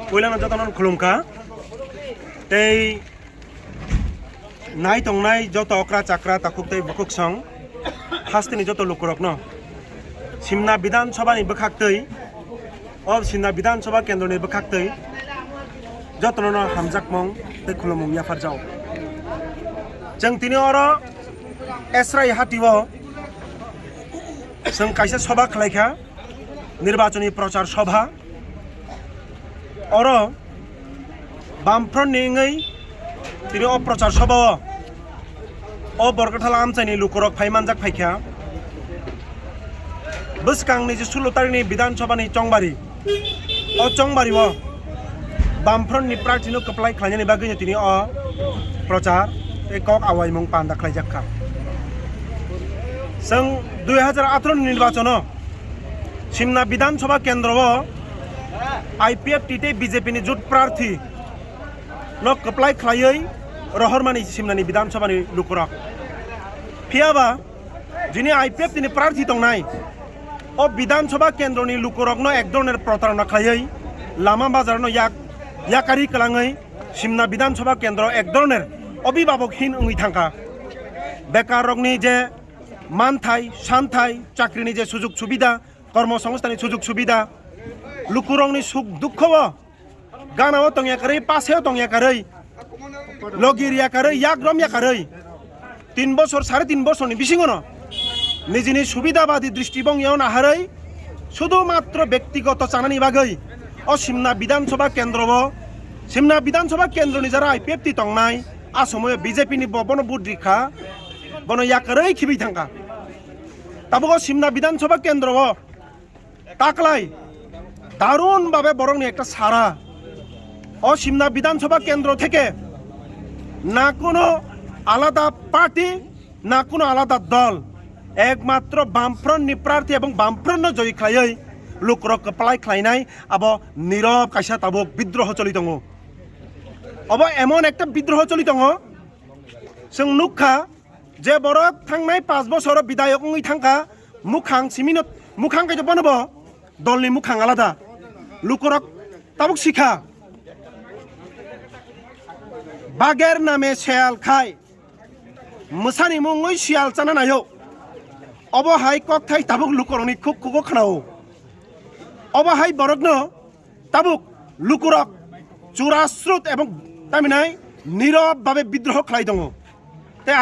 Pulang aja tanon khulumka. Tei nai tong nai joto okra chakra takuk tei bukuk song. Hastini joto lukurok no. Simna Bidan Sabha ni bekhak tei. Ob Simna Bidan Sabha kendro ni bekhak tei. Joto no hamjak mong tei khulumum ya farjau. Jeng tini oro esrai hatiwo. Seng kaisa sabha khlaikha. নির্বাচনী প্রচার সভা or বামফ্রন্ট নিঙै তিনি অপ্রচার সভা অ বরগঠালা আমচাইনি লুকরক ফাইমানজাক ফাইখ্যা বসকাংনি যে 16 তারিখनि বিধানসভাनि চংবারি অ চংবারি ও বামফ্রন্টनि প্রার্থীनो कप्लाय खालायनायनि बागै তিনি অ প্রচার একক আওয়াইমং পান্দা খালাইজাকখা जों 2018 নির্বাচন Simna Bidan Sabha Kendro IPF Tite BJP ni jut प्रार्थी no कप्लाय खालायै रहरमानि Simnani Bidan Sabha ni lukurak phiaba jini IPF tini प्रार्थी tongnai o Bidan Sabha Kendro ni lukurak no ek dhoroner protarona खालायै lama bazar no yakari kalangai Simna Bidan Sabha Kendro ek dhoroner অভিভাবকহীন ungui thangka bekar rokni je manthai santhai chakrini je sujug subida কর্মসংস্থানি সুযোগ সুবিধা লুকুরংনি সুখ দুঃখ গানাও টংয়াকারৈ পাশেও টংয়াকারৈ লগিরিয়াকারৈ ইয়াগ্রময়াকারৈ 3 বছর 3.5 বছরনি বিসিঙন Nizhny সুবিধাবাদী দৃষ্টিভঙ্গিও নাহারৈ শুধুমাত্র ব্যক্তিগত চানানি বাগৈ অ সিমনা বিধানসভা কেন্দ্র সিমনা বিধানসভা কেন্দ্রনি যারা আইপিএফ টি টংনাই আসময় বিজেপি নি বন বুদ্রিখা বন ইয়াকারৈ খিবি থাঙ্কা তাবো সিমনা বিধানসভা কেন্দ্র তাকলাই দারুণ ভাবে বরং একটা সারা ও সিমনা বিধানসভা কেন্দ্র থেকে না কোনো আলাদা পার্টি না কোনো আলাদা দল একমাত্র বামফ্রন্ট প্রার্থী এবং বামফ্রন্ট জয়ী খাই লোকরক কপ্লাই খাইনাই আব নীরব কাইসা তাবক বিদ্রোহ চলিত अब এমন একটা বিদ্রোহ চলিত जों नुखा যে বড় থাংনাই 5 বছর বিধায়ক ungui থাংকা মুখাং সিমিনত মুখাং কাইতো বানব দলনি মুখাং আলাদা লুকরক তাবুক শিখা বাগের নামে শেয়াল খায় মুসানি মুঙ্গই শিয়াল চানা নাইও অবহাই কক থাই তাবুক লুকরনি খুব খুব খানাও অবহাই বরগ্ন তাবুক লুকরক চুরাশ্রুত এবং তামিনাই নীরব ভাবে বিদ্রোহ খাই দङ